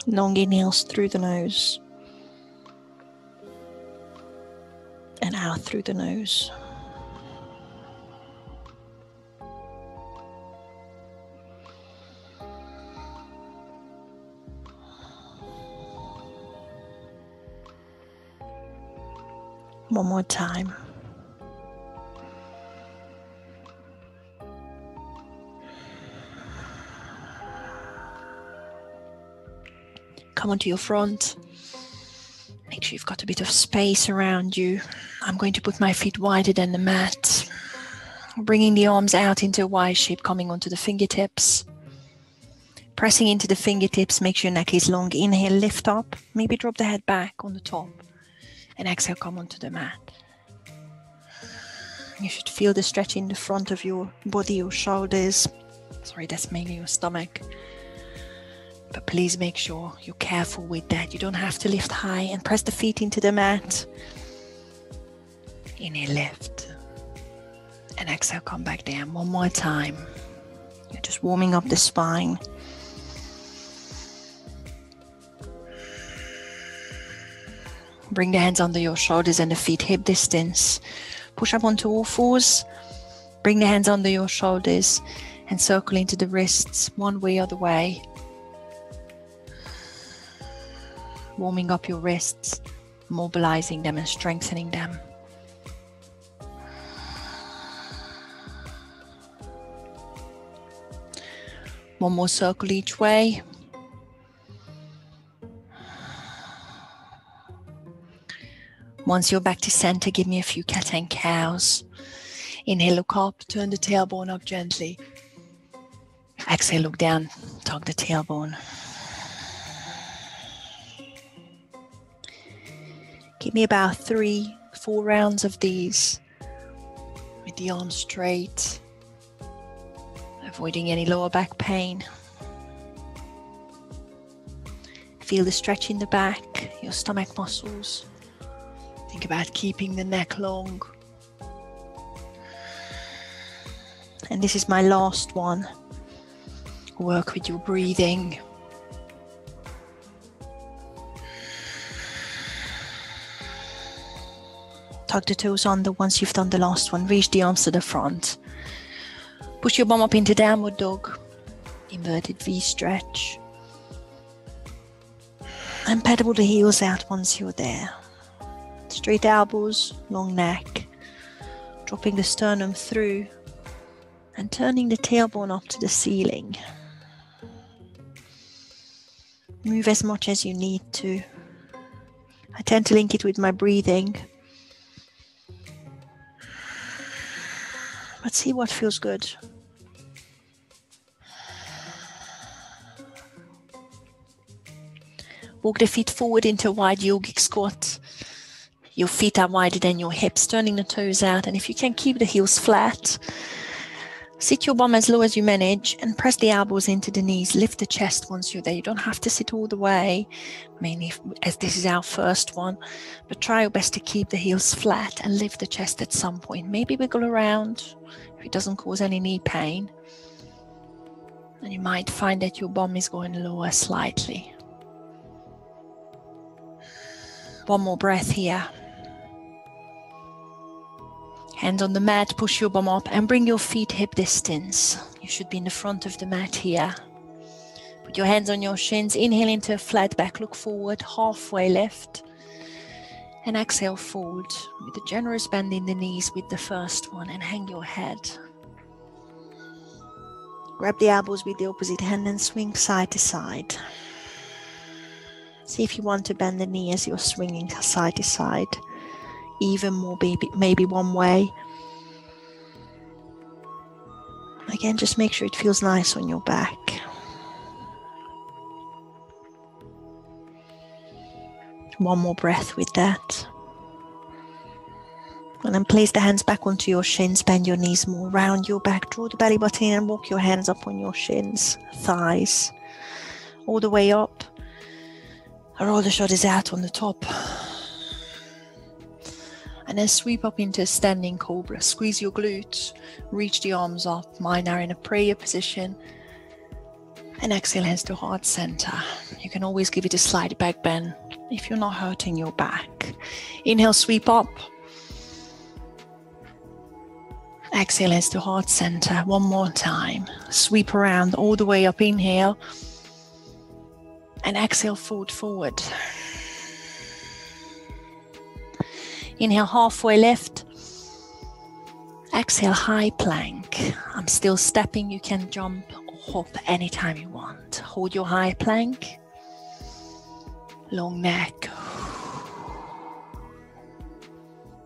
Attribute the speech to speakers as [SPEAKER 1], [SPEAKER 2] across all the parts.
[SPEAKER 1] Long inhales through the nose and out through the nose. One more time. Come onto your front. Make sure you've got a bit of space around you. I'm going to put my feet wider than the mat. Bringing the arms out into a Y shape, coming onto the fingertips. Pressing into the fingertips, make sure your neck is long. Inhale, lift up. Maybe drop the head back on the top. And exhale, come onto the mat. You should feel the stretch in the front of your body, your shoulders. Sorry, that's mainly your stomach. But please make sure you're careful with that. You don't have to lift high, and press the feet into the mat. Inhale, lift. And exhale, come back down. One more time. You're just warming up the spine. Bring the hands under your shoulders and the feet hip distance. Push up onto all fours. Bring the hands under your shoulders and circle into the wrists one way or the way. Warming up your wrists, mobilizing them and strengthening them. One more circle each way. Once you're back to center, give me a few cat and cows. Inhale, look up, turn the tailbone up gently. Exhale, look down, tug the tailbone. Give me about 3-4 rounds of these with the arms straight, avoiding any lower back pain. Feel the stretch in the back, your stomach muscles. Think about keeping the neck long. And this is my last one. Work with your breathing. Tuck the toes under once you've done the last one. Reach the arms to the front. Push your bum up into downward dog. Inverted V stretch. And pedal the heels out once you're there. Straight elbows, long neck. Dropping the sternum through and turning the tailbone up to the ceiling. Move as much as you need to. I tend to link it with my breathing. But see what feels good. Walk the feet forward into a wide yogic squat. Your feet are wider than your hips, turning the toes out. And if you can keep the heels flat, sit your bum as low as you manage and press the elbows into the knees. Lift the chest once you're there. You don't have to sit all the way, mainly as this is our first one. But try your best to keep the heels flat and lift the chest at some point. Maybe wiggle around if it doesn't cause any knee pain. And you might find that your bum is going lower slightly. One more breath here. Hands on the mat, push your bum up and bring your feet hip distance. You should be in the front of the mat here. Put your hands on your shins, inhale into a flat back, look forward, halfway lift. And exhale, fold with a generous bend in the knees with the first one and hang your head. Grab the elbows with the opposite hand and swing side to side. See if you want to bend the knee as you're swinging side to side. Even more, maybe one way. Again, just make sure it feels nice on your back. One more breath with that. And then place the hands back onto your shins, bend your knees more, round your back, draw the belly button in and walk your hands up on your shins, thighs, all the way up. Roll the shoulders out on the top. And then sweep up into a standing cobra. Squeeze your glutes, reach the arms up. Mine are in a prayer position. And exhale, hands to heart center. You can always give it a slight back bend if you're not hurting your back. Inhale, sweep up. Exhale, hands to heart center. One more time. Sweep around all the way up. Inhale. And exhale, forward. Inhale, halfway lift. Exhale, high plank. I'm still stepping. You can jump or hop anytime you want. Hold your high plank. Long neck.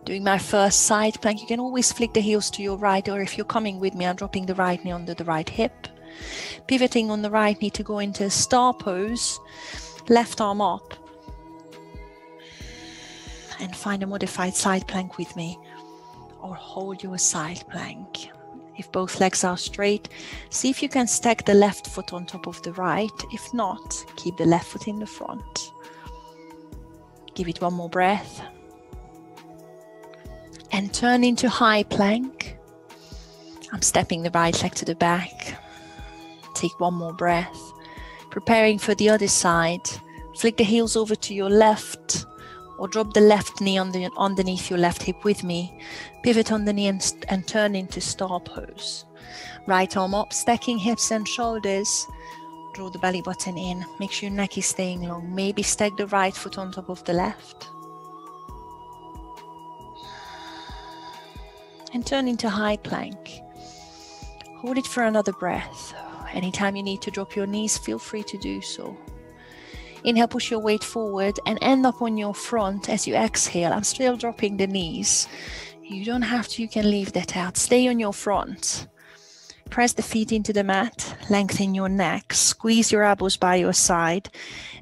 [SPEAKER 1] Doing my first side plank. You can always flick the heels to your right, or if you're coming with me, I'm dropping the right knee under the right hip. Pivoting on the right knee to go into star pose. Left arm up. And find a modified side plank with me. Or hold your side plank. If both legs are straight, see if you can stack the left foot on top of the right. If not, keep the left foot in the front. Give it one more breath. And turn into high plank. I'm stepping the right leg to the back. Take one more breath. Preparing for the other side. Flick the heels over to your left. Or drop the left knee underneath your left hip with me. Pivot on the knee and turn into star pose. Right arm up, stacking hips and shoulders. Draw the belly button in. Make sure your neck is staying long. Maybe stack the right foot on top of the left. And turn into high plank. Hold it for another breath. Anytime you need to drop your knees, feel free to do so. Inhale, push your weight forward and end up on your front as you exhale. I'm still dropping the knees. You don't have to, you can leave that out. Stay on your front. Press the feet into the mat, lengthen your neck, squeeze your elbows by your side,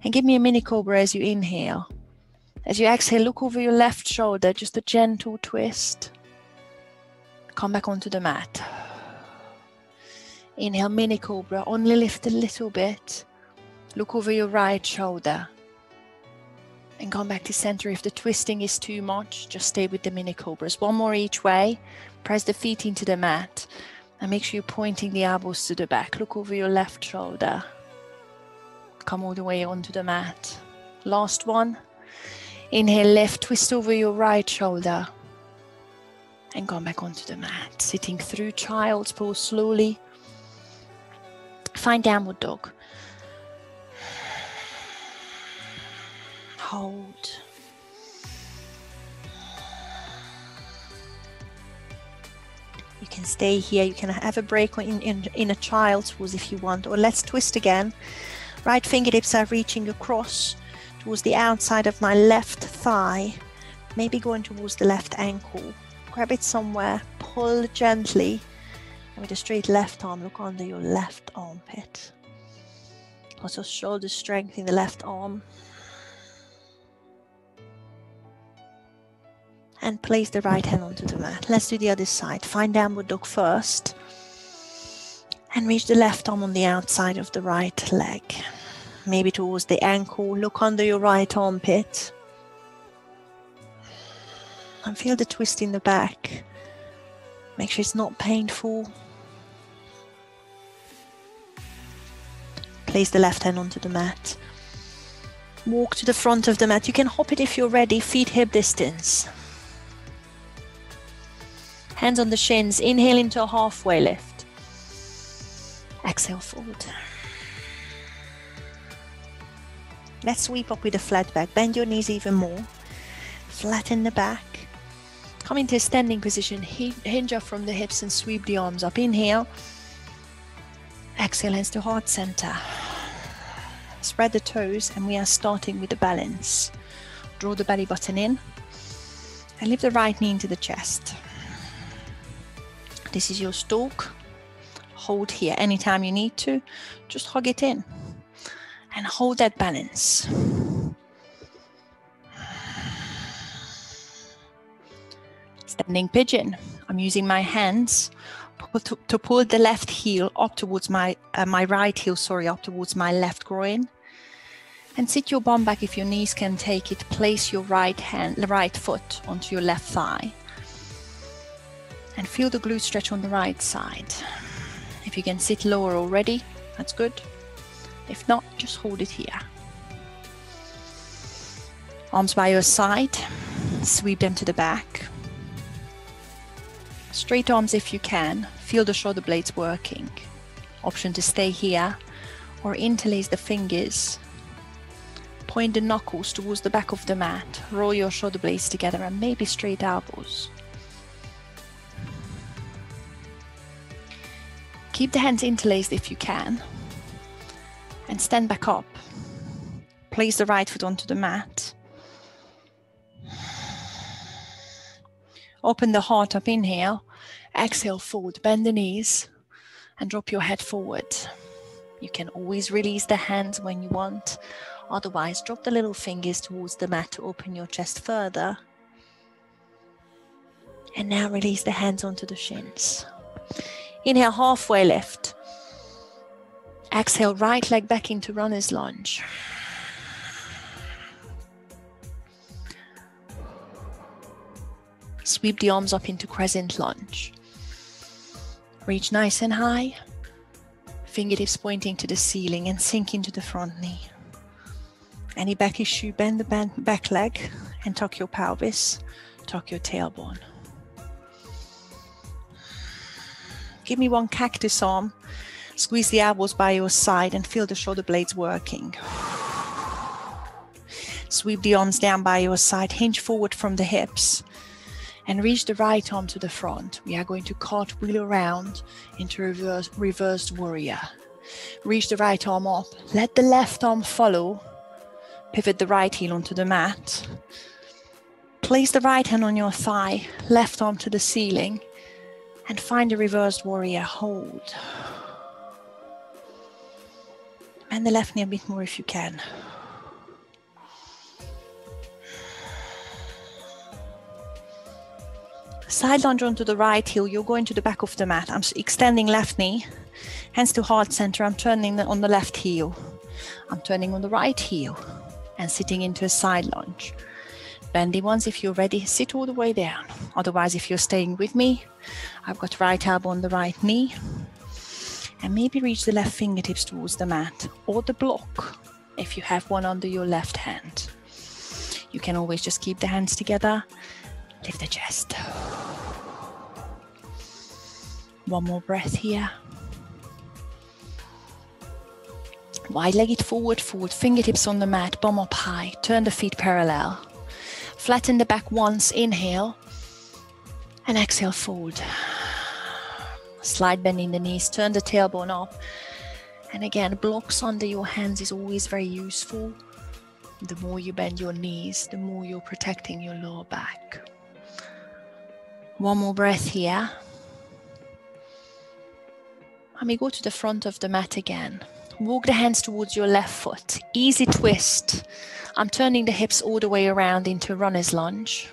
[SPEAKER 1] and give me a mini cobra as you inhale. As you exhale, look over your left shoulder, just a gentle twist. Come back onto the mat. Inhale, mini cobra, only lift a little bit. Look over your right shoulder. And come back to center. If the twisting is too much, just stay with the mini cobras. One more each way. Press the feet into the mat. And make sure you're pointing the elbows to the back. Look over your left shoulder. Come all the way onto the mat. Last one. Inhale, lift, twist over your right shoulder. And come back onto the mat. Sitting through child's pose slowly. Find downward dog. Hold. You can stay here. You can have a break in a child's pose if you want. Or let's twist again. Right fingertips are reaching across towards the outside of my left thigh. Maybe going towards the left ankle. Grab it somewhere. Pull gently. And with a straight left arm, look under your left armpit. Also shoulder strength in the left arm. And place the right hand onto the mat. Let's do the other side. Find downward dog first. And reach the left arm on the outside of the right leg. Maybe towards the ankle. Look under your right armpit. And feel the twist in the back. Make sure it's not painful. Place the left hand onto the mat. Walk to the front of the mat. You can hop it if you're ready. Feet hip distance. Hands on the shins. Inhale into a halfway lift. Exhale forward. Let's sweep up with a flat back. Bend your knees even more. Flatten the back. Come into a standing position. Hinge up from the hips and sweep the arms up. Inhale. Exhale, hands to heart center. Spread the toes and we are starting with the balance. Draw the belly button in. And lift the right knee into the chest. This is your stalk. Hold here anytime you need to. Just hug it in. And hold that balance. Standing pigeon. I'm using my hands to pull the left heel up towards my right heel, up towards my left groin. And sit your bum back if your knees can take it. Place your right foot onto your left thigh. And feel the glute stretch on the right side. If you can sit lower already, that's good. If not, just hold it here. Arms by your side, sweep them to the back. Straight arms if you can, feel the shoulder blades working. Option to stay here or interlace the fingers. Point the knuckles towards the back of the mat, roll your shoulder blades together and maybe straight elbows. Keep the hands interlaced if you can and stand back up. Place the right foot onto the mat. Open the heart up, inhale, exhale forward, bend the knees and drop your head forward. You can always release the hands when you want, otherwise drop the little fingers towards the mat to open your chest further. And now release the hands onto the shins. Inhale, halfway lift. Exhale, right leg back into runner's lunge. Sweep the arms up into crescent lunge. Reach nice and high. Fingertips pointing to the ceiling and sink into the front knee. Any back issue, bend the back leg and tuck your pelvis, tuck your tailbone. Give me one cactus arm. Squeeze the elbows by your side and feel the shoulder blades working. Sweep the arms down by your side, hinge forward from the hips and reach the right arm to the front. We are going to cartwheel around into reversed warrior. Reach the right arm up, let the left arm follow. Pivot the right heel onto the mat. Place the right hand on your thigh, left arm to the ceiling and find a reversed warrior hold. Bend the left knee a bit more if you can. Side lunge onto the right heel, you're going to the back of the mat. I'm extending left knee, hands to heart center. I'm turning on the left heel. I'm turning on the right heel and sitting into a side lunge. Bendy ones, if you're ready, sit all the way down. Otherwise, if you're staying with me, I've got right elbow on the right knee. And maybe reach the left fingertips towards the mat or the block if you have one under your left hand. You can always just keep the hands together. Lift the chest. One more breath here. Wide-legged forward, fingertips on the mat, bum up high. Turn the feet parallel. Flatten the back once, inhale. And exhale, forward. Slide bending the knees, turn the tailbone up. And again, blocks under your hands is always very useful. The more you bend your knees, the more you're protecting your lower back. One more breath here. And we go to the front of the mat again. Walk the hands towards your left foot. Easy twist. I'm turning the hips all the way around into runner's lunge.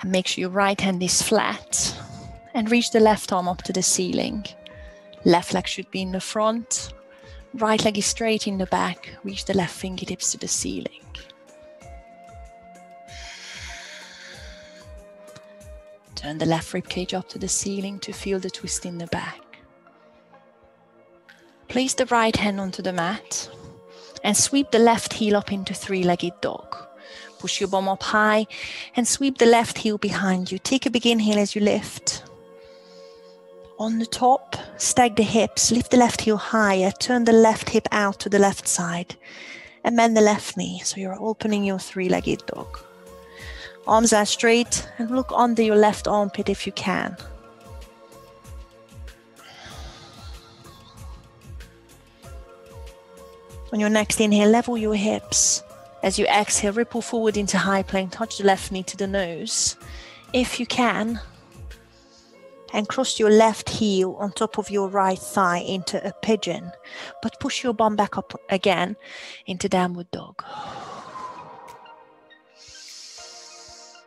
[SPEAKER 1] And make sure your right hand is flat. And reach the left arm up to the ceiling. Left leg should be in the front. Right leg is straight in the back. Reach the left fingertips to the ceiling. Turn the left ribcage up to the ceiling to feel the twist in the back. Place the right hand onto the mat and sweep the left heel up into three-legged dog. Push your bum up high and sweep the left heel behind you. Take a big inhale as you lift. On the top, stack the hips, lift the left heel higher, turn the left hip out to the left side and bend the left knee so you're opening your three-legged dog. Arms are straight and look under your left armpit if you can. On your next inhale, level your hips. As you exhale, ripple forward into high plank, touch the left knee to the nose. If you can, and cross your left heel on top of your right thigh into a pigeon, but push your bum back up again into downward dog.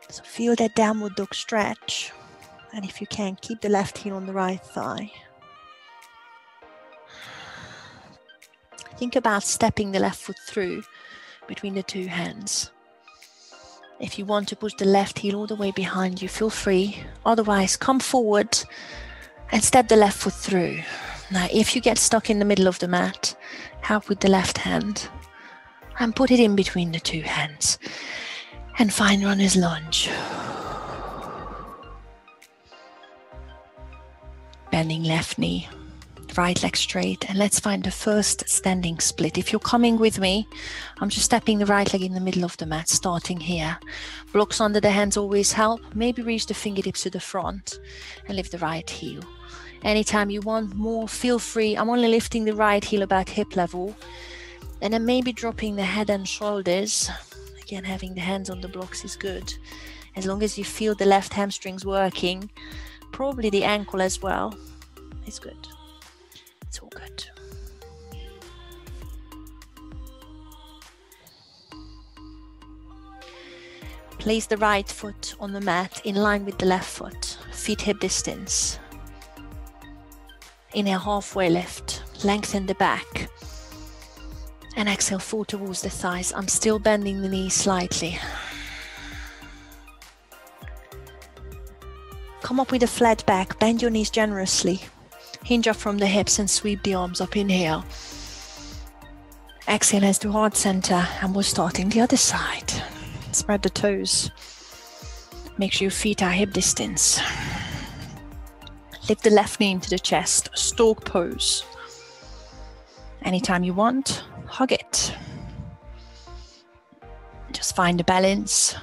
[SPEAKER 1] So feel that downward dog stretch, and if you can, keep the left heel on the right thigh. Think about stepping the left foot through between the two hands. If you want to push the left heel all the way behind you, feel free. Otherwise, come forward and step the left foot through. Now, if you get stuck in the middle of the mat, help with the left hand and put it in between the two hands and find runner's lunge. Bending left knee, right leg straight, and let's find the first standing split. If you're coming with me, I'm just stepping the right leg in the middle of the mat, starting here. Blocks under the hands always help. Maybe reach the fingertips to the front and lift the right heel. Anytime you want more, feel free. I'm only lifting the right heel about hip level, and then maybe dropping the head and shoulders. Again, having the hands on the blocks is good. As long as you feel the left hamstrings working, probably the ankle as well, it's good. It's all good. Place the right foot on the mat in line with the left foot, feet hip distance. Inhale, halfway lift, lengthen the back. And exhale, fall towards the thighs. I'm still bending the knees slightly. Come up with a flat back, bend your knees generously. Hinge up from the hips and sweep the arms up. Inhale. Exhale, hands to heart center, and we're starting the other side. Spread the toes. Make sure your feet are hip distance. Lift the left knee into the chest, stork pose. Anytime you want, hug it. Just find the balance.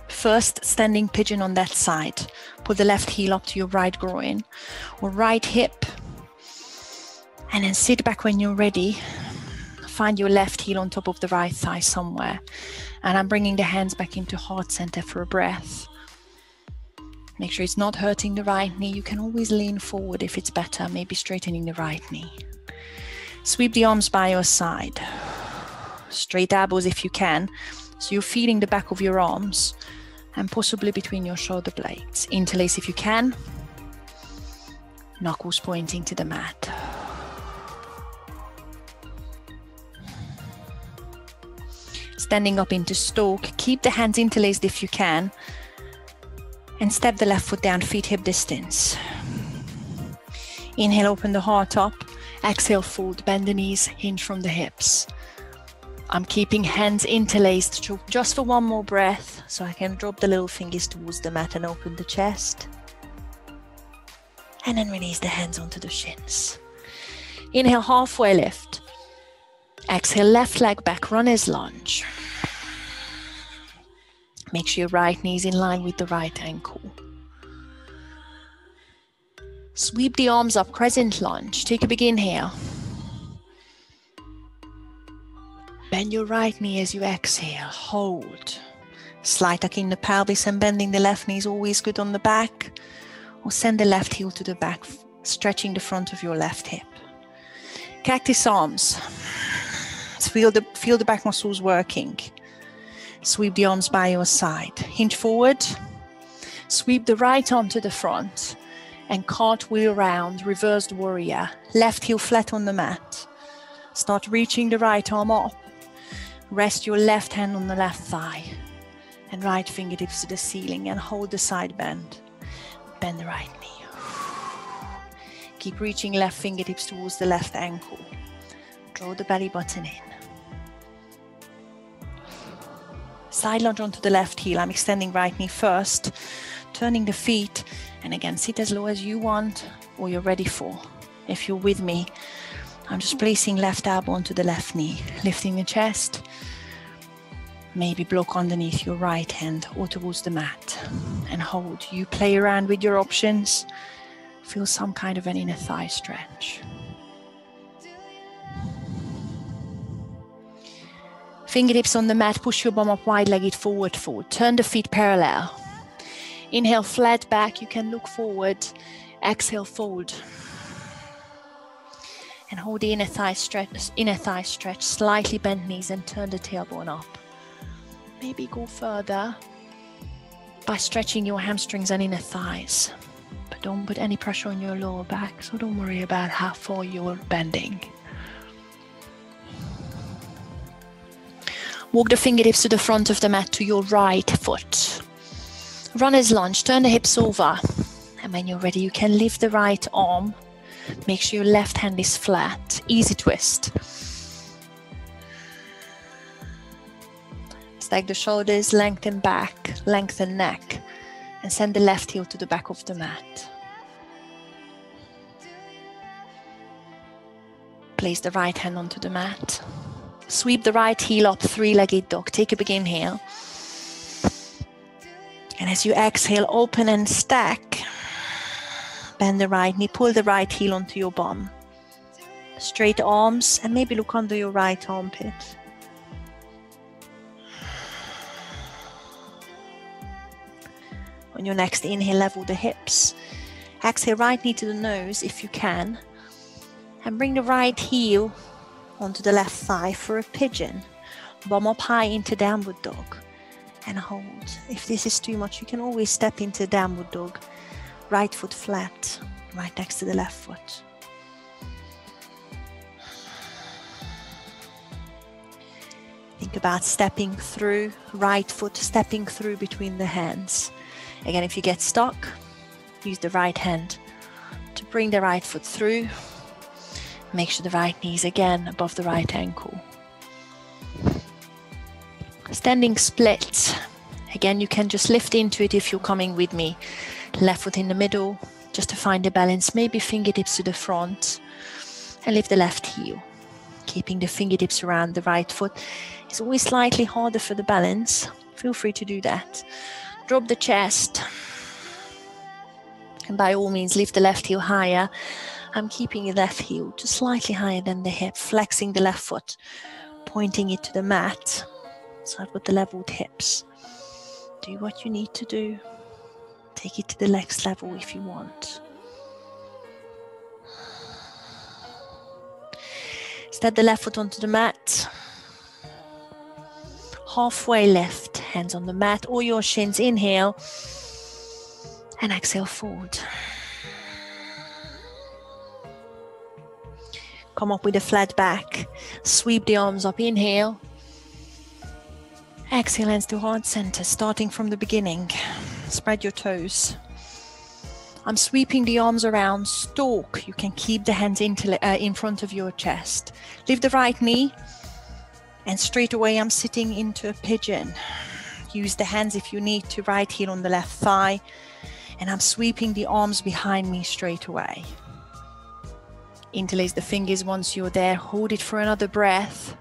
[SPEAKER 1] First, standing pigeon on that side. Put the left heel up to your right groin or right hip. And then sit back when you're ready. Find your left heel on top of the right thigh somewhere. And I'm bringing the hands back into heart center for a breath. Make sure it's not hurting the right knee. You can always lean forward if it's better, maybe straightening the right knee. Sweep the arms by your side. Straight elbows if you can. So you're feeling the back of your arms and possibly between your shoulder blades. Interlace if you can. Knuckles pointing to the mat. Standing up into stork. Keep the hands interlaced if you can. And step the left foot down, feet hip distance. Inhale, open the heart up. Exhale, fold, bend the knees, hinge from the hips. I'm keeping hands interlaced just for one more breath, so I can drop the little fingers towards the mat and open the chest. And then release the hands onto the shins. Inhale, halfway lift. Exhale, left leg back, runner's lunge. Make sure your right knee is in line with the right ankle. Sweep the arms up, crescent lunge. Take a big inhale. Bend your right knee as you exhale. Hold. Slight tuck in the pelvis and bending the left knee is always good on the back. Or send the left heel to the back, stretching the front of your left hip. Cactus arms. Feel the back muscles working. Sweep the arms by your side. Hinge forward. Sweep the right arm to the front and cartwheel around, reversed warrior. Left heel flat on the mat. Start reaching the right arm up. Rest your left hand on the left thigh and right fingertips to the ceiling and hold the side bend. Bend the right knee. Keep reaching left fingertips towards the left ankle. Draw the belly button in. Side lunge onto the left heel. I'm extending right knee first, turning the feet, and again, sit as low as you want or you're ready for. If you're with me, I'm just placing left elbow onto the left knee, lifting the chest, maybe block underneath your right hand or towards the mat, and hold. You play around with your options. Feel some kind of an inner thigh stretch. Fingertips on the mat, push your bum up wide-legged forward fold. Turn the feet parallel. Inhale, flat back. You can look forward. Exhale, fold. And hold the inner thigh stretch. Slightly bend knees and turn the tailbone up. Maybe go further by stretching your hamstrings and inner thighs. But don't put any pressure on your lower back, so don't worry about how far you're bending. Walk the fingertips to the front of the mat to your right foot. Runner's lunge, turn the hips over And when you're ready, you can lift the right arm. Make sure your left hand is flat. Easy twist. Stack the shoulders, lengthen back, lengthen neck, and send the left heel to the back of the mat. Place the right hand onto the mat. Sweep the right heel up, three-legged dog. Take a big inhale. And as you exhale, open and stack. Bend the right knee, pull the right heel onto your bum. Straight arms, and maybe look under your right armpit. On your next inhale, level the hips. Exhale, right knee to the nose if you can. And bring the right heel onto the left thigh for a pigeon. Bum up high into downward dog. And hold. If this is too much, you can always step into downward dog. Right foot flat, right next to the left foot. Think about stepping through, right foot stepping through between the hands. Again, if you get stuck, use the right hand to bring the right foot through. Make sure the right knee is again above the right ankle. Standing split. Again, you can just lift into it if you're coming with me. Left foot in the middle, just to find the balance. Maybe fingertips to the front. And lift the left heel. Keeping the fingertips around the right foot. It's always slightly harder for the balance. Feel free to do that. Drop the chest. And by all means, lift the left heel higher. I'm keeping the left heel just slightly higher than the hip. Flexing the left foot. Pointing it to the mat. So I've got the leveled hips. Do what you need to do. Take it to the next level if you want. Step the left foot onto the mat. Halfway lift, hands on the mat or your shins. Inhale and exhale forward. Come up with a flat back. Sweep the arms up. Inhale. Exhale, hands to heart center, starting from the beginning. Spread your toes. I'm sweeping the arms around. Stalk. You can keep the hands in front of your chest. Lift the right knee. And straight away, I'm sitting into a pigeon. Use the hands if you need to. Right heel on the left thigh. And I'm sweeping the arms behind me straight away. Interlace the fingers once you're there. Hold it for another breath.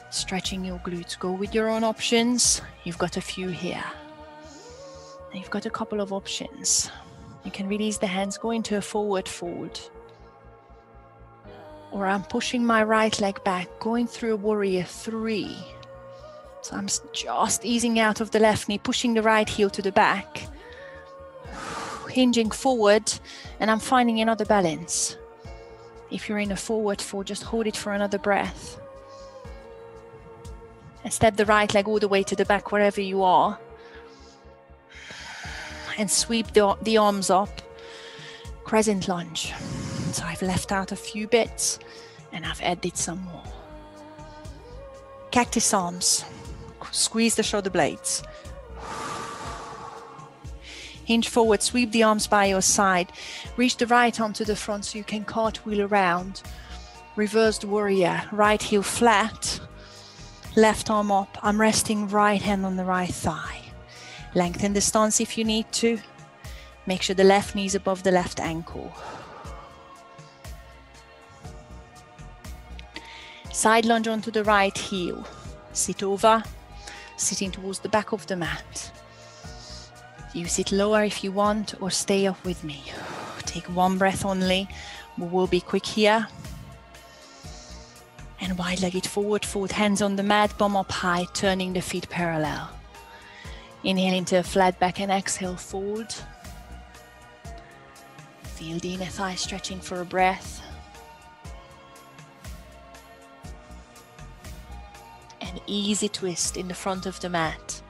[SPEAKER 1] Stretching your glutes. Go with your own options. You've got a few here. And you've got a couple of options. You can release the hands, go into a forward fold. Or I'm pushing my right leg back, going through a warrior 3. So I'm just easing out of the left knee, pushing the right heel to the back. Hinging forward, and I'm finding another balance. If you're in a forward fold, just hold it for another breath. And step the right leg all the way to the back wherever you are. And sweep the arms up. Crescent Lunge. So I've left out a few bits and I've added some more. Cactus arms. Squeeze the shoulder blades. Hinge forward, sweep the arms by your side. Reach the right arm to the front so you can cartwheel around. Reversed warrior, right heel flat. Left arm up, I'm resting right hand on the right thigh. Lengthen the stance if you need to. Make sure the left knee is above the left ankle. Side lunge onto the right heel. Sit over, sitting towards the back of the mat. You sit lower if you want or stay up with me. Take one breath only. We will be quick here. And wide-legged forward fold, hands on the mat, bum up high, turning the feet parallel. Inhale into a flat back and exhale, fold. Feel the inner thigh stretching for a breath. An easy twist in the front of the mat.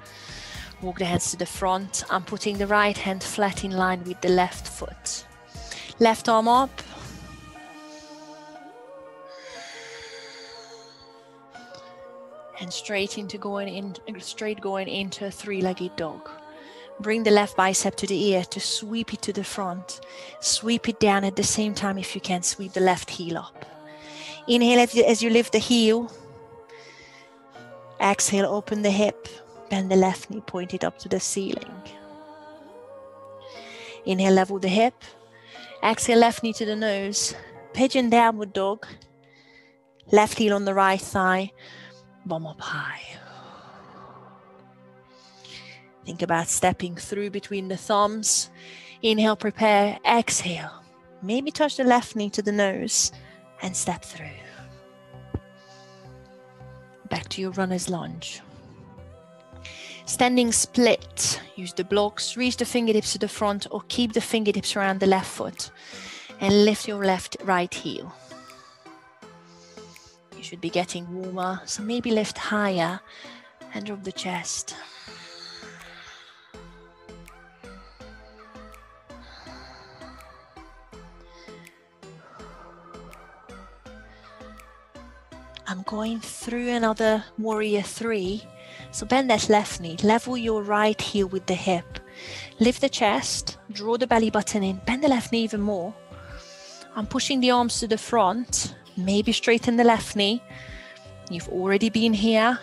[SPEAKER 1] Walk the hands to the front. I'm putting the right hand flat in line with the left foot. Left arm up. And straight going into a three-legged dog. Bring the left bicep to the ear to sweep it to the front. Sweep it down at the same time if you can. Sweep the left heel up. Inhale as you lift the heel. Exhale, open the hip. Bend the left knee, point it up to the ceiling. Inhale, level the hip. Exhale, left knee to the nose. Pigeon downward dog. Left heel on the right thigh. Bum up high. Think about stepping through between the thumbs. Inhale, prepare. Exhale. Maybe touch the left knee to the nose and step through. Back to your runner's lunge. Standing split. Use the blocks. Reach the fingertips to the front or keep the fingertips around the left foot. And lift your right heel. You should be getting warmer, so maybe lift higher and drop the chest. I'm going through another warrior 3. So bend that left knee, level your right heel with the hip. Lift the chest, draw the belly button in, bend the left knee even more. I'm pushing the arms to the front, maybe straighten the left knee. You've already been here.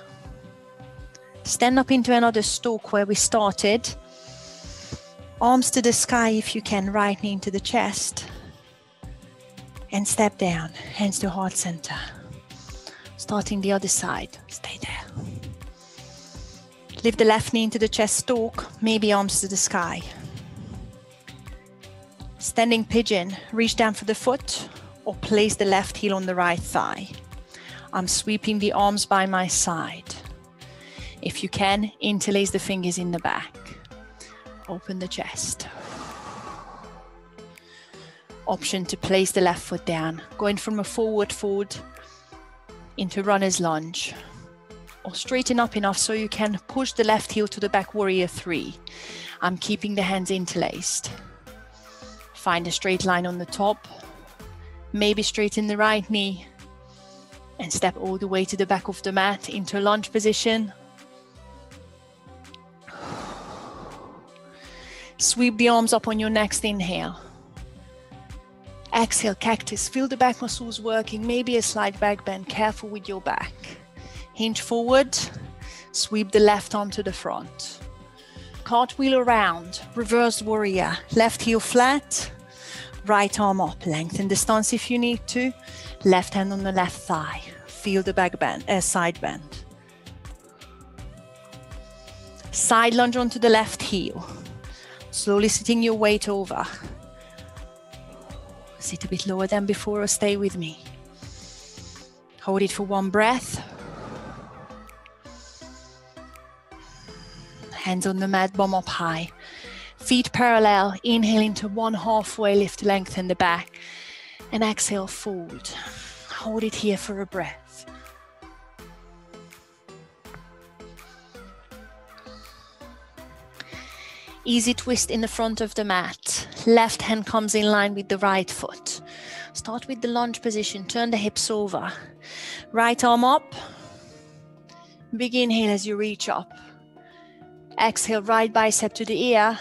[SPEAKER 1] Stand up into another stalk where we started. Arms to the sky if you can, right knee into the chest. And step down, hands to heart center. Starting the other side, stay there. Lift the left knee into the chest stalk, maybe arms to the sky. Standing pigeon, reach down for the foot or place the left heel on the right thigh. I'm sweeping the arms by my side. If you can, interlace the fingers in the back. Open the chest. Option to place the left foot down, going from a forward fold into runner's lunge. Or straighten up enough so you can push the left heel to the back, warrior 3. I'm keeping the hands interlaced. Find a straight line on the top. Maybe straighten the right knee. And step all the way to the back of the mat into lunge position. Sweep the arms up on your next inhale. Exhale, cactus. Feel the back muscles working. Maybe a slight back bend. Careful with your back. Hinge forward. Sweep the left arm to the front. Cartwheel around. Reverse warrior. Left heel flat. Right arm up. Lengthen the stance if you need to. Left hand on the left thigh. Feel the back bend, side bend. Side lunge onto the left heel. Slowly sitting your weight over. Sit a bit lower than before or stay with me. Hold it for one breath. Hands on the mat, bum up high. Feet parallel. Inhale into one halfway lift, lengthen the back. And exhale, fold. Hold it here for a breath. Easy twist in the front of the mat. Left hand comes in line with the right foot. Start with the lunge position. Turn the hips over. Right arm up. Big inhale as you reach up. Exhale, right bicep to the ear.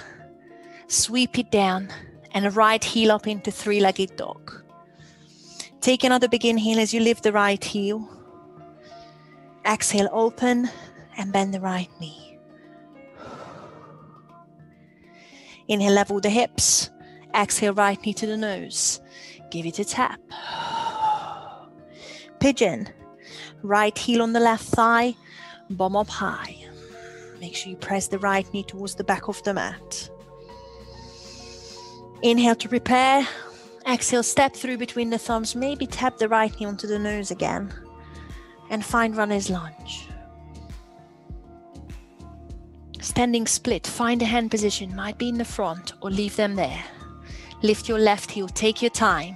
[SPEAKER 1] Sweep it down. And a right heel up into three-legged dog. Take another big inhale as you lift the right heel. Exhale, open and bend the right knee. Inhale, level the hips. Exhale, right knee to the nose. Give it a tap. Pigeon. Right heel on the left thigh. Bum up high. Make sure you press the right knee towards the back of the mat. Inhale to prepare. Exhale, step through between the thumbs. Maybe tap the right knee onto the nose again. And find runner's lunge. Standing split, find a hand position, might be in the front or leave them there. Lift your left heel, take your time.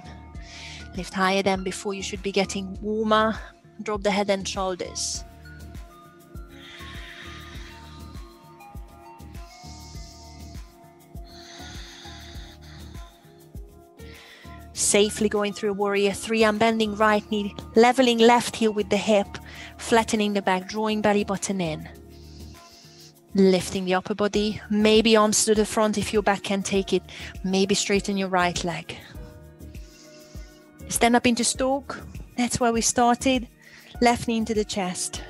[SPEAKER 1] Lift higher than before, you should be getting warmer. Drop the head and shoulders. Safely going through a warrior 3, I'm bending right knee, leveling left heel with the hip, flattening the back, drawing belly button in. Lifting the upper body, maybe arms to the front if your back can take it, maybe straighten your right leg. Stand up into stalk, that's where we started. Left knee into the chest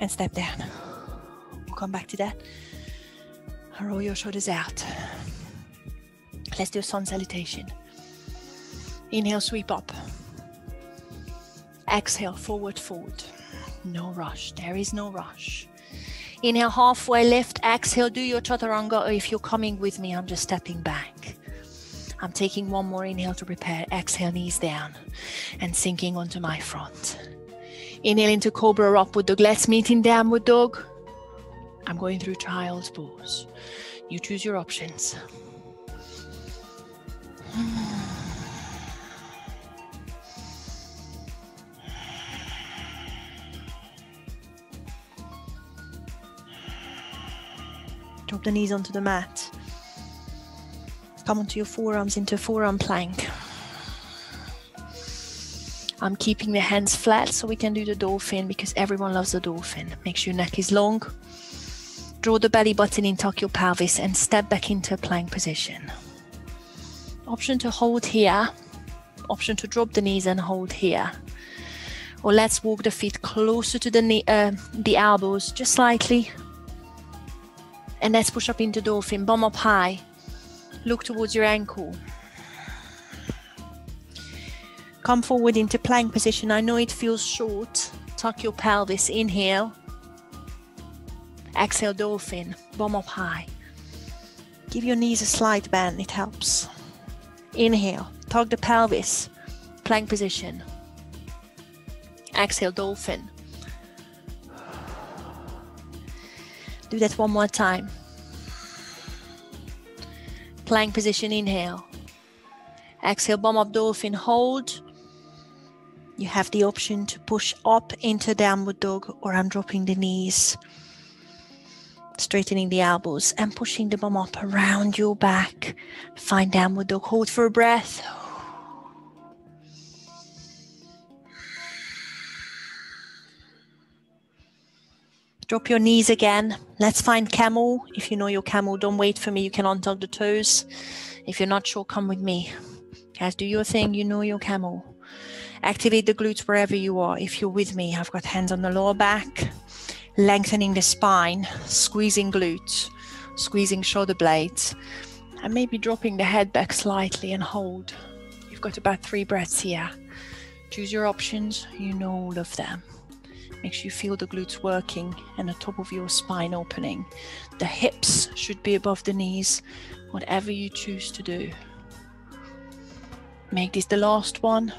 [SPEAKER 1] and step down. We'll come back to that. Roll your shoulders out. Let's do a sun salutation. Inhale, sweep up. Exhale, forward fold. No rush, there is no rush. Inhale, halfway lift. Exhale, do your chaturanga, or if you're coming with me, I'm just stepping back. I'm taking one more inhale to prepare. Exhale, knees down and sinking onto my front. Inhale into cobra, upward dog. Let's meet in downward dog. I'm going through child's pose. You choose your options. Drop the knees onto the mat. Come onto your forearms into forearm plank. I'm keeping the hands flat so we can do the dolphin because everyone loves the dolphin. Make sure your neck is long. Draw the belly button in, tuck your pelvis and step back into a plank position. Option to hold here. Option to drop the knees and hold here. Or let's walk the feet closer to the elbows, just slightly. And let's push up into dolphin, bum up high. Look towards your ankle. Come forward into plank position. I know it feels short. Tuck your pelvis, inhale. Exhale, dolphin, bum up high. Give your knees a slight bend, it helps. Inhale, tuck the pelvis, plank position. Exhale, dolphin. Do that one more time. Plank position, inhale. Exhale, bum up, dolphin, hold. You have the option to push up into downward dog, or I'm dropping the knees, straightening the elbows and pushing the bum up around your back. Find downward dog, hold for a breath. Drop your knees again. Let's find camel. If you know your camel, don't wait for me. You can untuck the toes. If you're not sure, come with me. Guys, do your thing. You know your camel. Activate the glutes wherever you are. If you're with me, I've got hands on the lower back, lengthening the spine, squeezing glutes, squeezing shoulder blades, and maybe dropping the head back slightly and hold. You've got about 3 breaths here. Choose your options. You know all of them. Make sure you feel the glutes working and the top of your spine opening. The hips should be above the knees, whatever you choose to do. Make this the last one,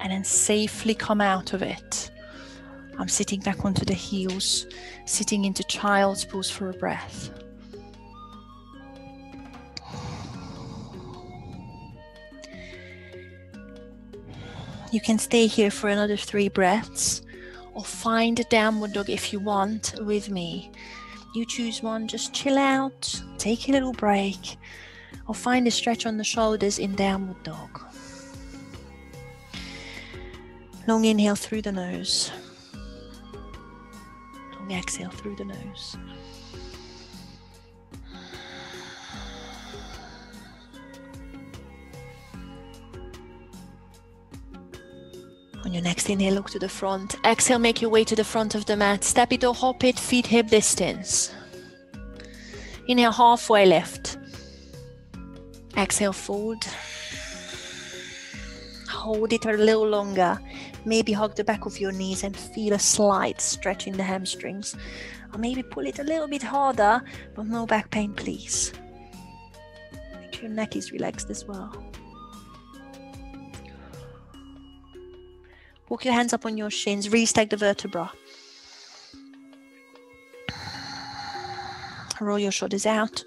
[SPEAKER 1] and then safely come out of it. I'm sitting back onto the heels, sitting into child's pose for a breath. You can stay here for another 3 breaths, or find a downward dog if you want with me. You choose one, just chill out, take a little break, or find a stretch on the shoulders in downward dog. Long inhale through the nose. Long exhale through the nose. On your next inhale, look to the front. Exhale, make your way to the front of the mat. Step it or hop it, feet hip distance. Inhale, halfway lift. Exhale, fold. Hold it a little longer. Maybe hug the back of your knees and feel a slight stretch in the hamstrings. Or maybe pull it a little bit harder, but no back pain, please. Make sure your neck is relaxed as well. Walk your hands up on your shins, restack the vertebra. Roll your shoulders out.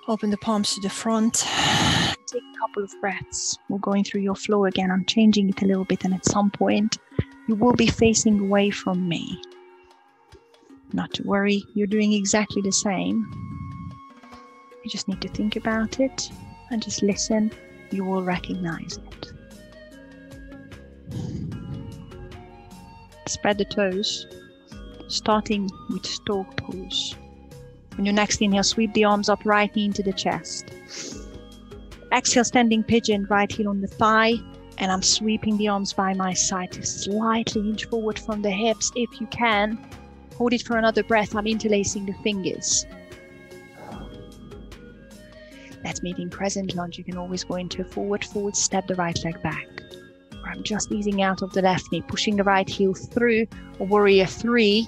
[SPEAKER 1] Open the palms to the front. Take a couple of breaths. We're going through your flow again. I'm changing it a little bit, and at some point you will be facing away from me. Not to worry, you're doing exactly the same. You just need to think about it and just listen. You will recognize it. Spread the toes. starting with stork pose. On your next inhale, sweep the arms up, right knee into the chest. Exhale, standing pigeon, right heel on the thigh, and I'm sweeping the arms by my side to slightly hinge forward from the hips if you can. Hold it for another breath. I'm interlacing the fingers. Let's meet in Crescent Lunge. You can always go into a forward fold, step the right leg back. Or I'm just easing out of the left knee, pushing the right heel through, or Warrior 3.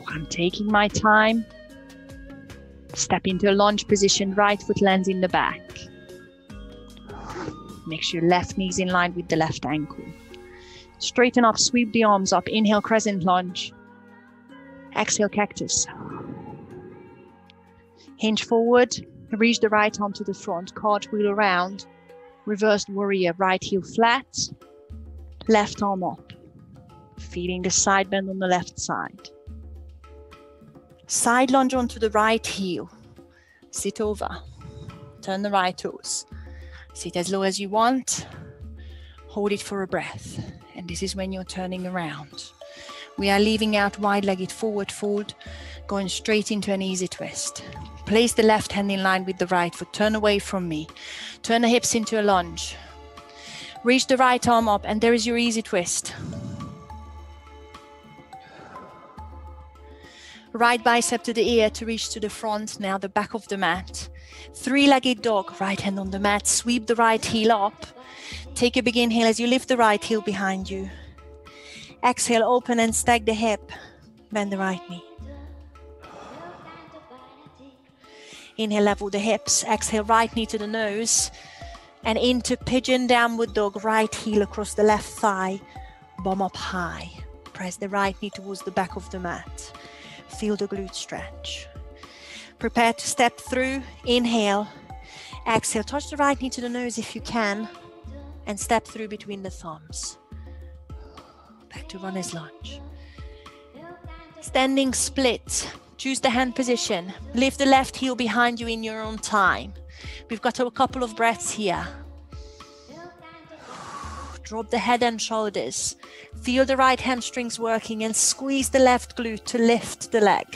[SPEAKER 1] I'm taking my time. Step into a lunge position, right foot lands in the back. Make sure left knee is in line with the left ankle. Straighten up, sweep the arms up. Inhale, Crescent Lunge. Exhale, Cactus. Hinge forward, reach the right arm to the front, cartwheel around. Reversed Warrior, right heel flat, left arm up. Feeling the side bend on the left side. Side lunge onto the right heel. Sit over. Turn the right toes. Sit as low as you want. Hold it for a breath. And this is when you're turning around. We are leaving out wide-legged forward fold, going straight into an easy twist. Place the left hand in line with the right foot. Turn away from me. Turn the hips into a lunge. Reach the right arm up, and there is your easy twist. Right bicep to the ear to reach to the front, now the back of the mat. Three-legged dog, right hand on the mat, sweep the right heel up. Take a big inhale as you lift the right heel behind you. Exhale, open and stack the hip, bend the right knee. Inhale, level the hips, exhale, right knee to the nose. And into Pigeon, downward dog, right heel across the left thigh, bum up high. Press the right knee towards the back of the mat. Feel the glute stretch. Prepare to step through. Inhale. Exhale. Touch the right knee to the nose if you can. And step through between the thumbs. Back to runner's lunge. Standing split. Choose the hand position. Lift the left heel behind you in your own time. We've got a couple of breaths here. Drop the head and shoulders. Feel the right hamstrings working and squeeze the left glute to lift the leg.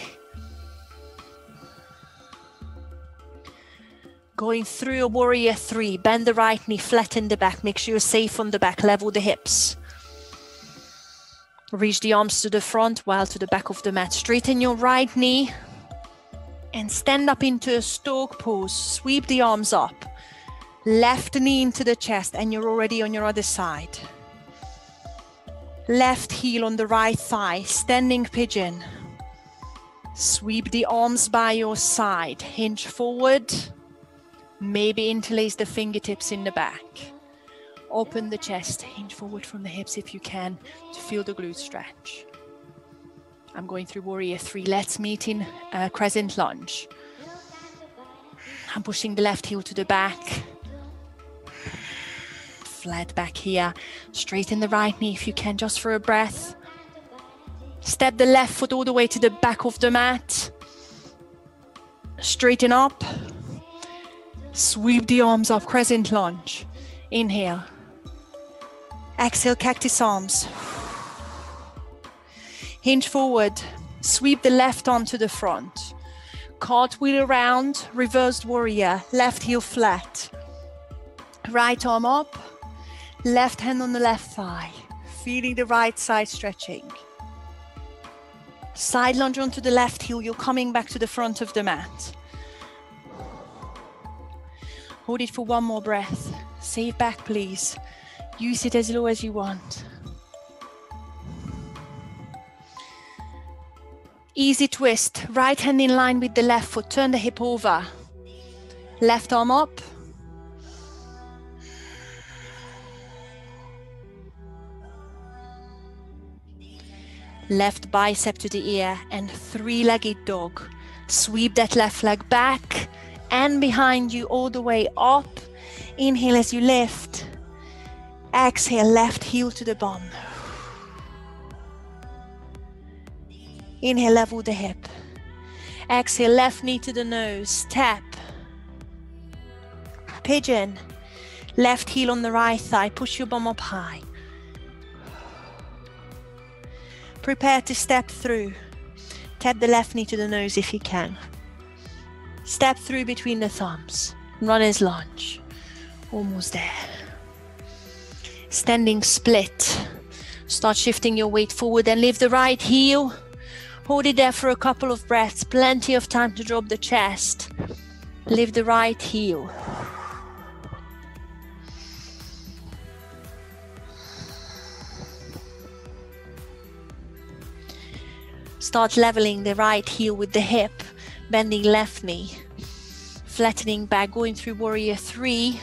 [SPEAKER 1] Going through a Warrior 3. Bend the right knee, flatten the back. Make sure you're safe on the back. Level the hips. Reach the arms to the front while to the back of the mat. Straighten your right knee and stand up into a stork pose. Sweep the arms up. Left knee into the chest and you're already on your other side. Left heel on the right thigh, standing pigeon. Sweep the arms by your side. Hinge forward. Maybe interlace the fingertips in the back. Open the chest. Hinge forward from the hips if you can to feel the glute stretch. I'm going through Warrior 3. Let's meet in Crescent Lunge. I'm pushing the left heel to the back. Flat back here. Straighten the right knee if you can, just for a breath. Step the left foot all the way to the back of the mat. Straighten up. Sweep the arms up, Crescent Lunge. Inhale. Exhale, cactus arms. Hinge forward. Sweep the left arm to the front. Cartwheel around, reversed warrior. Left heel flat. Right arm up. Left hand on the left thigh. Feeling the right side stretching. Side lunge onto the left heel. You're coming back to the front of the mat. Hold it for one more breath. Save back, please. Use it as low as you want. Easy twist. Right hand in line with the left foot. Turn the hip over. Left arm up. Left bicep to the ear and three-legged dog. Sweep that left leg back and behind you all the way up. Inhale as you lift. Exhale, left heel to the bum. Inhale, level the hip. Exhale, left knee to the nose. Tap. Pigeon. Left heel on the right thigh. Push your bum up high. Prepare to step through. Tap the left knee to the nose if you can. Step through between the thumbs. Runner's lunge. Almost there. Standing split. Start shifting your weight forward and lift the right heel. Hold it there for a couple of breaths. Plenty of time to drop the chest. Lift the right heel. Start leveling the right heel with the hip, bending left knee, flattening back, going through warrior 3.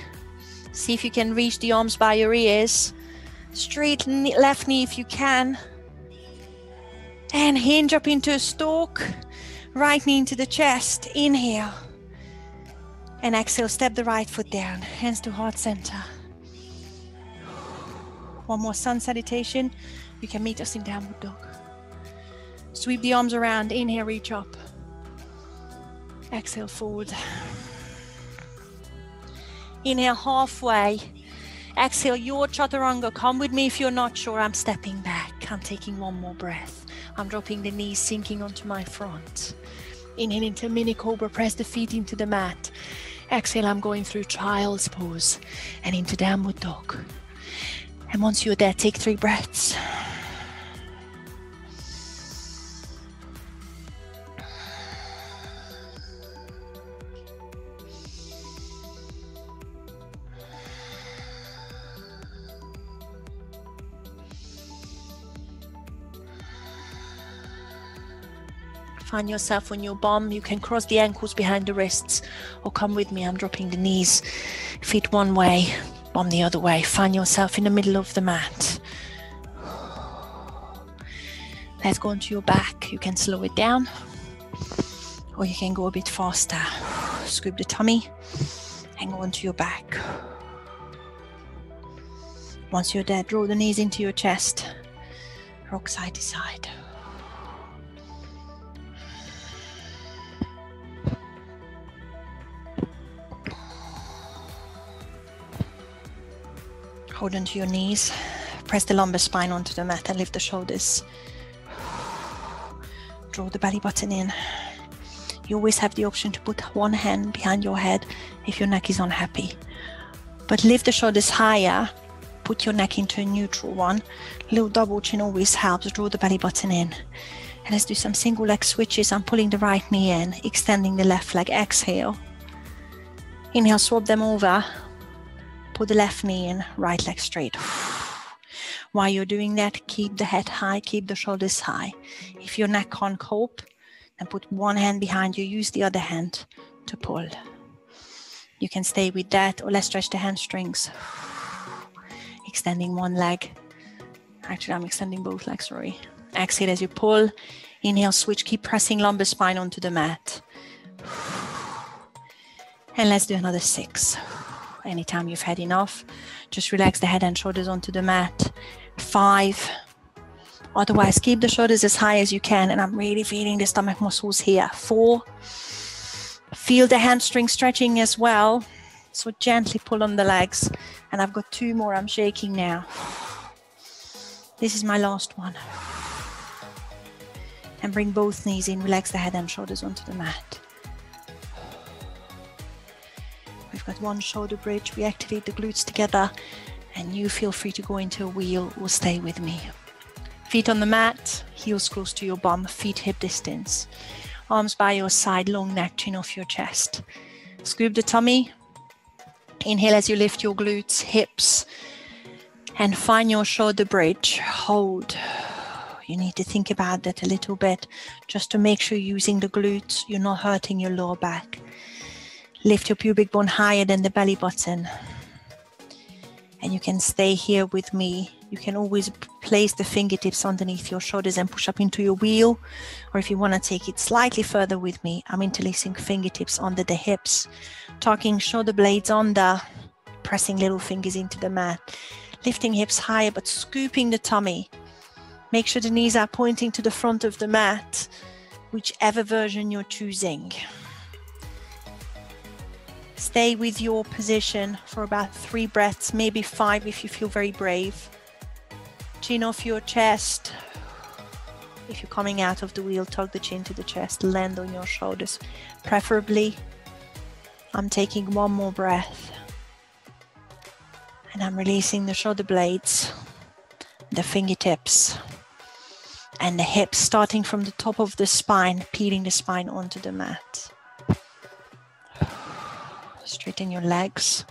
[SPEAKER 1] See if you can reach the arms by your ears. Straight left knee if you can. And hinge up into a stalk. Right knee into the chest. Inhale. And exhale, step the right foot down. Hands to heart center. One more sun salutation. You can meet us in downward dog. Sweep the arms around. Inhale, reach up. Exhale, forward. Inhale, halfway. Exhale, your chaturanga. Come with me if you're not sure. I'm stepping back. I'm taking one more breath. I'm dropping the knees, sinking onto my front. Inhale into mini cobra. Press the feet into the mat. Exhale, I'm going through child's pose and into downward dog. And once you're there, take 3 breaths. Find yourself on your bum. You can cross the ankles behind the wrists or come with me. I'm dropping the knees, feet one way, bum the other way. Find yourself in the middle of the mat. Let's go onto your back. You can slow it down or you can go a bit faster. Scoop the tummy and go onto your back. Once you're there, draw the knees into your chest. Rock side to side. Hold onto your knees, press the lumbar spine onto the mat and lift the shoulders. Draw the belly button in. You always have the option to put one hand behind your head if your neck is unhappy. But lift the shoulders higher, put your neck into a neutral one. Little double chin always helps. Draw the belly button in. And let's do some single leg switches. I'm pulling the right knee in, extending the left leg. Exhale. Inhale, swap them over. Put the left knee in, right leg straight. While you're doing that, keep the head high, keep the shoulders high. If your neck can't cope, then put one hand behind you, use the other hand to pull. You can stay with that, or let's stretch the hamstrings. Extending one leg. Actually, I'm extending both legs, sorry. Exhale as you pull. Inhale, switch, keep pressing lumbar spine onto the mat. And let's do another 6. Anytime you've had enough, just relax the head and shoulders onto the mat. 5. Otherwise, keep the shoulders as high as you can. And I'm really feeling the stomach muscles here. 4. Feel the hamstring stretching as well. So gently pull on the legs. And I've got 2 more. I'm shaking now. This is my last one. And bring both knees in. Relax the head and shoulders onto the mat. We've got one shoulder bridge. We activate the glutes together. And you feel free to go into a wheel or stay with me. Feet on the mat, heels close to your bum, feet hip distance. Arms by your side, long neck, chin off your chest. Scoop the tummy. Inhale as you lift your glutes, hips. And find your shoulder bridge. Hold. You need to think about that a little bit, just to make sure you're using the glutes, you're not hurting your lower back. Lift your pubic bone higher than the belly button. And you can stay here with me. You can always place the fingertips underneath your shoulders and push up into your wheel. Or if you want to take it slightly further with me, I'm interlacing fingertips under the hips, tucking shoulder blades under, pressing little fingers into the mat, lifting hips higher but scooping the tummy. Make sure the knees are pointing to the front of the mat, whichever version you're choosing. Stay with your position for about 3 breaths, maybe 5 if you feel very brave. Chin off your chest. If you're coming out of the wheel, tug the chin to the chest, land on your shoulders. Preferably, I'm taking one more breath. And I'm releasing the shoulder blades, the fingertips, and the hips, starting from the top of the spine, peeling the spine onto the mat. Straighten your legs.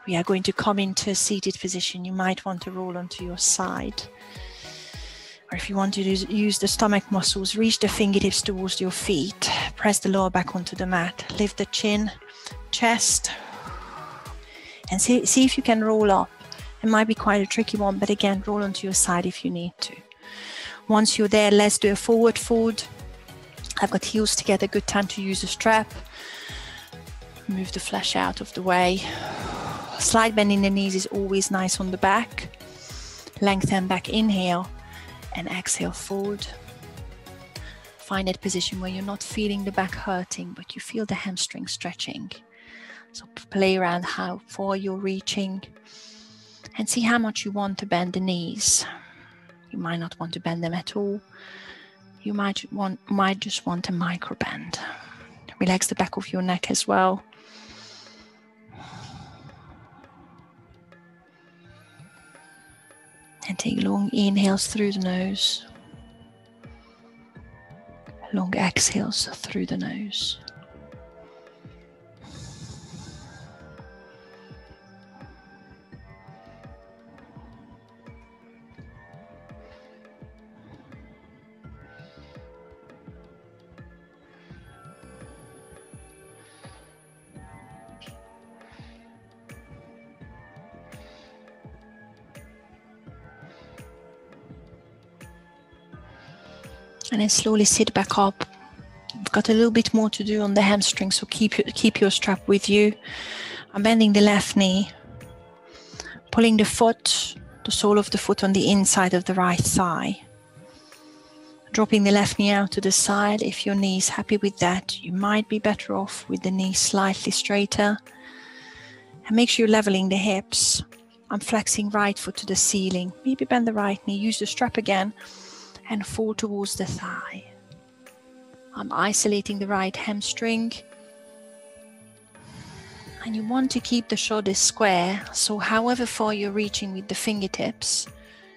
[SPEAKER 1] We are going to come into a seated position. You might want to roll onto your side. Or if you want to use the stomach muscles, reach the fingertips towards your feet. Press the lower back onto the mat. Lift the chin, chest. And see if you can roll up. It might be quite a tricky one, but again, roll onto your side if you need to. Once you're there, let's do a forward fold. I've got heels together, good time to use a strap. Move the flesh out of the way. Slight bend in the knees is always nice on the back. Lengthen back, inhale, and exhale, fold. Find that position where you're not feeling the back hurting, but you feel the hamstring stretching. So play around how far you're reaching and see how much you want to bend the knees. You might not want to bend them at all. You might just want a micro bend. Relax the back of your neck as well. And take long inhales through the nose. Long exhales through the nose. And then slowly sit back up. You've got a little bit more to do on the hamstring, so keep your strap with you. I'm bending the left knee, pulling the foot, the sole of the foot on the inside of the right thigh. Dropping the left knee out to the side. If your knee is happy with that, you might be better off with the knee slightly straighter. And make sure you're leveling the hips. I'm flexing right foot to the ceiling. Maybe bend the right knee, use the strap again, and fall towards the thigh. I'm isolating the right hamstring. And you want to keep the shoulders square, so however far you're reaching with the fingertips,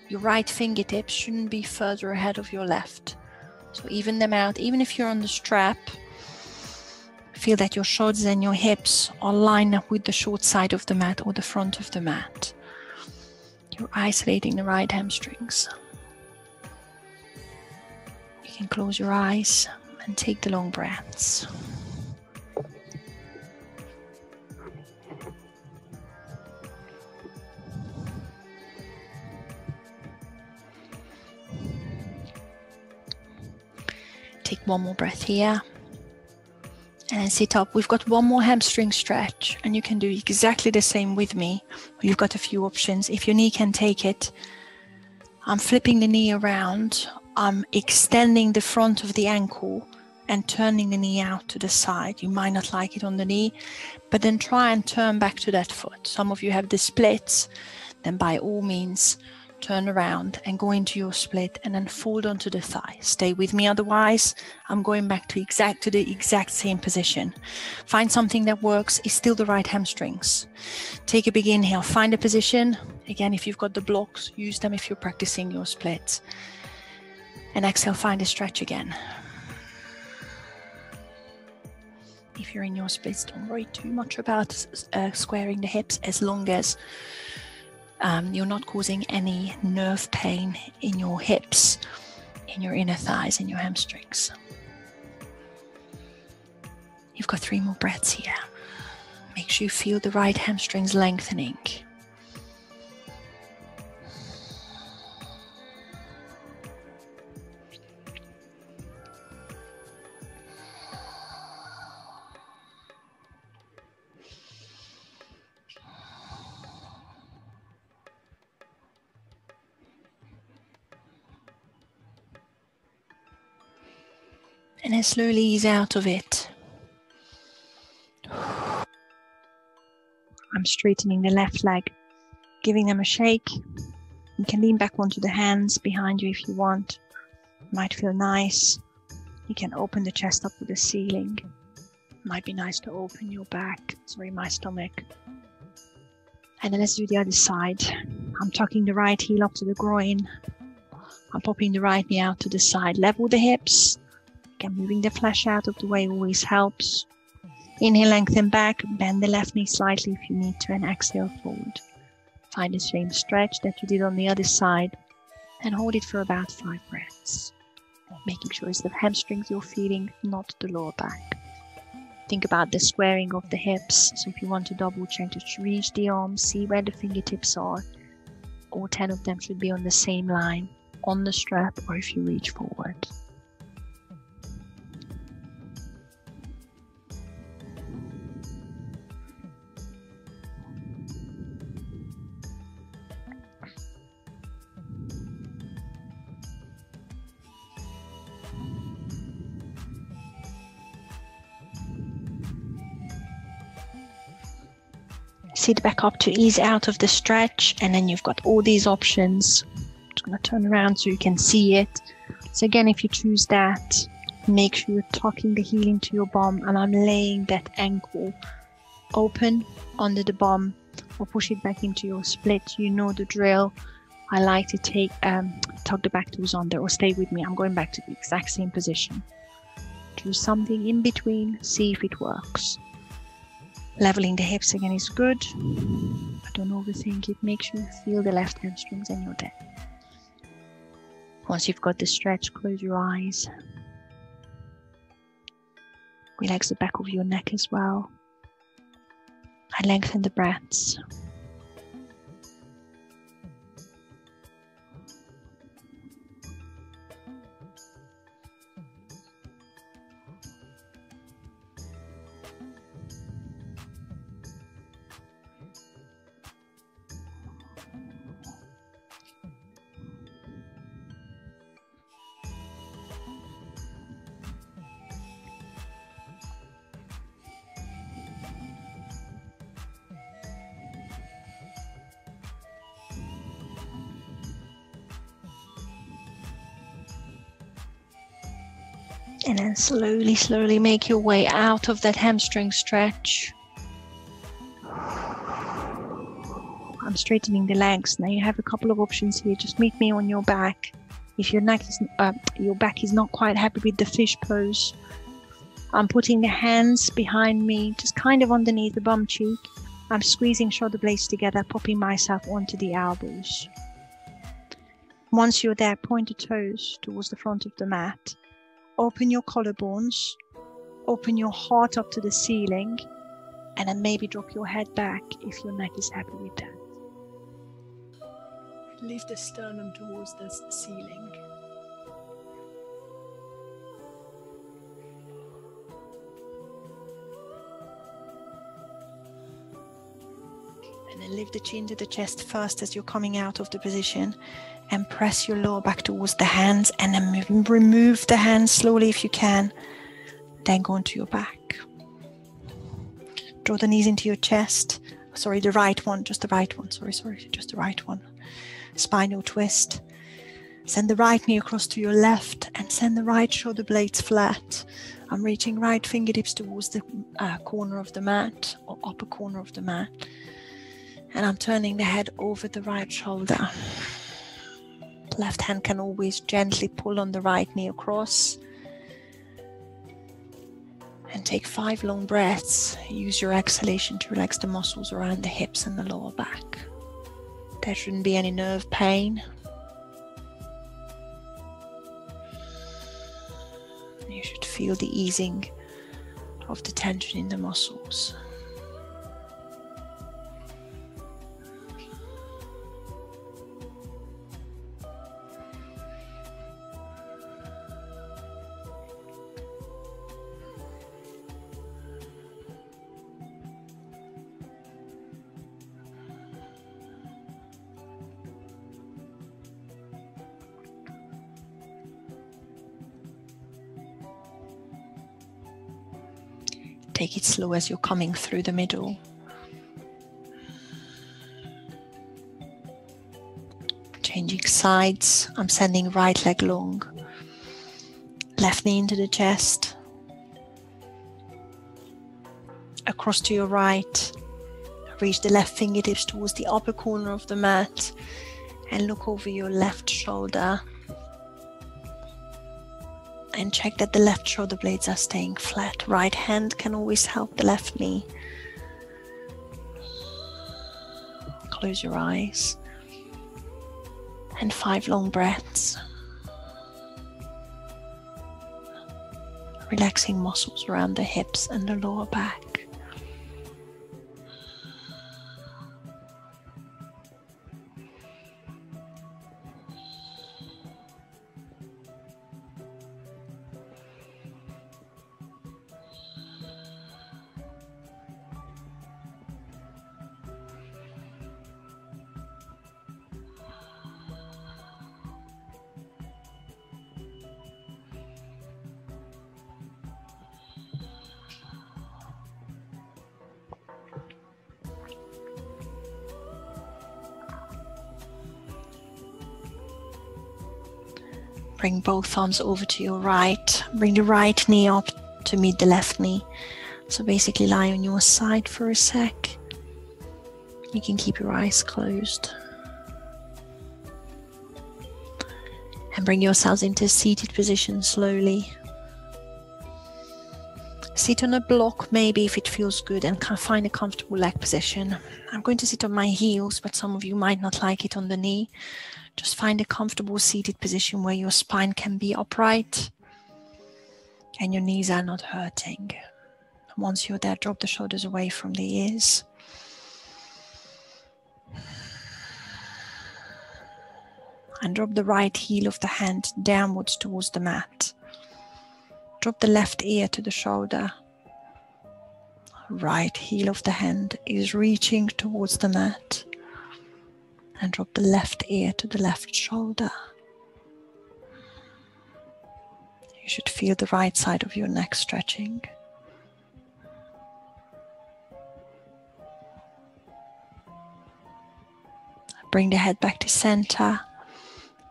[SPEAKER 1] your right fingertips shouldn't be further ahead of your left. So even them out, even if you're on the strap, feel that your shoulders and your hips are lined up with the short side of the mat or the front of the mat. You're isolating the right hamstrings. You can close your eyes and take the long breaths. Take one more breath here. And then sit up. We've got one more hamstring stretch, and you can do exactly the same with me. You've got a few options. If your knee can take it, I'm flipping the knee around. I'm extending the front of the ankle and turning the knee out to the side. You might not like it on the knee, but then try and turn back to that foot. Some of you have the splits, then by all means, turn around and go into your split and then fold onto the thigh. Stay with me, otherwise I'm going back to the exact same position. Find something that works. Is still the right hamstrings. Take a big inhale, find a position. Again, if you've got the blocks, use them if you're practicing your splits. And exhale, find a stretch again. If you're in your splits, don't worry too much about squaring the hips, as long as you're not causing any nerve pain in your hips, in your inner thighs, in your hamstrings. You've got 3 more breaths here. Make sure you feel the right hamstrings lengthening. And then slowly ease out of it. I'm straightening the left leg, giving them a shake. You can lean back onto the hands behind you if you want. Might feel nice. You can open the chest up to the ceiling. Might be nice to open your back, my stomach. And then let's do the other side. I'm tucking the right heel up to the groin. I'm popping the right knee out to the side. Level the hips. Again, moving the flesh out of the way always helps. Inhale, lengthen back. Bend the left knee slightly if you need to, and exhale forward. Find the same stretch that you did on the other side and hold it for about 5 breaths. Making sure it's the hamstrings you're feeling, not the lower back. Think about the squaring of the hips. So if you want to double check, just reach the arms, see where the fingertips are. All 10 of them should be on the same line, on the strap, or if you reach forward. Sit back up to ease out of the stretch, and then you've got all these options. I'm just going to turn around so you can see it. So again, if you choose that, make sure you're tucking the heel into your bum, and I'm laying that ankle open under the bum, or push it back into your split. You know the drill. I like to tuck the back toes under, or stay with me. I'm going back to the exact same position. Do something in between, see if it works. Leveling the hips again is good, but don't overthink it. Make sure you feel the left hamstrings and you're there. Once you've got the stretch, close your eyes. Relax the back of your neck as well. And lengthen the breaths. And then slowly make your way out of that hamstring stretch. I'm straightening the legs. Now you have a couple of options here. Just meet me on your back. If your back is not quite happy with the fish pose, I'm putting the hands behind me, just kind of underneath the bum cheek. I'm squeezing shoulder blades together, popping myself onto the elbows. Once you're there, point the toes towards the front of the mat. Open your collarbones, open your heart up to the ceiling, and then maybe drop your head back if your neck is happy with that. Lift the sternum towards the ceiling. And then lift the chin to the chest first as you're coming out of the position, and press your lower back towards the hands, and then remove the hands slowly if you can. Then go into your back. Draw the knees into your chest. Sorry, the right one, just the right one. Sorry, just the right one. Spinal twist. Send the right knee across to your left and send the right shoulder blades flat. I'm reaching right fingertips towards the corner of the mat, or upper corner of the mat. And I'm turning the head over the right shoulder. Left hand can always gently pull on the right knee across. And take 5 long breaths. Use your exhalation to relax the muscles around the hips and the lower back. There shouldn't be any nerve pain. You should feel the easing of the tension in the muscles. Take it slow as you're coming through the middle. Changing sides. I'm sending right leg long. Left knee into the chest. Across to your right. Reach the left fingertips towards the upper corner of the mat and look over your left shoulder. And check that the left shoulder blades are staying flat. Right hand can always help the left knee. Close your eyes. And 5 long breaths. Relaxing muscles around the hips and the lower back. Bring both arms over to your right. Bring the right knee up to meet the left knee. So basically lie on your side for a sec. You can keep your eyes closed. And bring yourselves into a seated position slowly. Sit on a block maybe if it feels good, and find a comfortable leg position. I'm going to sit on my heels, but some of you might not like it on the knee. Just find a comfortable seated position where your spine can be upright and your knees are not hurting. Once you're there, drop the shoulders away from the ears. And drop the right heel of the hand downwards towards the mat. Drop the left ear to the shoulder. Right heel of the hand is reaching towards the mat. And drop the left ear to the left shoulder. You should feel the right side of your neck stretching. Bring the head back to center.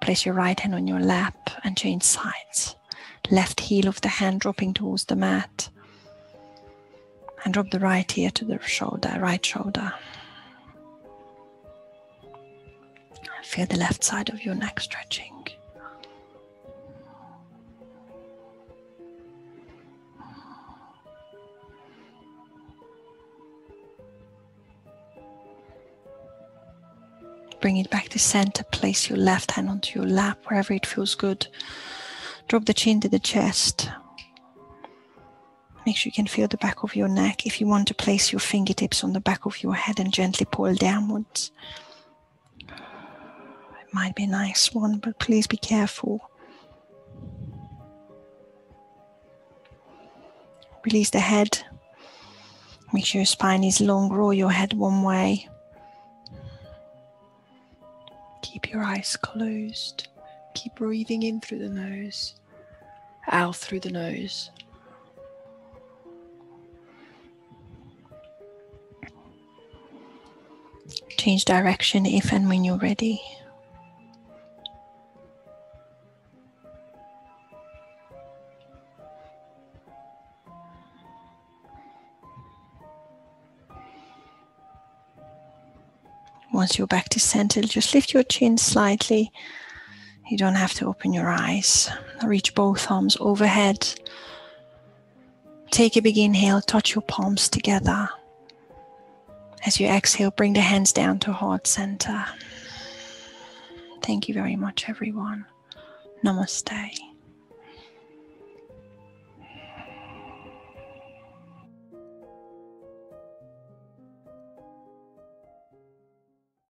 [SPEAKER 1] Place your right hand on your lap and change sides. Left heel of the hand dropping towards the mat. And drop the right ear to the shoulder, right shoulder. Feel the left side of your neck stretching. Bring it back to center. Place your left hand onto your lap wherever it feels good. Drop the chin to the chest. Make sure you can feel the back of your neck. If you want to place your fingertips on the back of your head and gently pull downwards. Might be a nice one, but please be careful. Release the head. Make sure your spine is long. Roll your head one way. Keep your eyes closed. Keep breathing in through the nose, out through the nose. Change direction if and when you're ready. Once you're back to center, just lift your chin slightly. You don't have to open your eyes. Reach both arms overhead. Take a big inhale, touch your palms together. As you exhale, bring the hands down to heart center. Thank you very much, everyone. Namaste.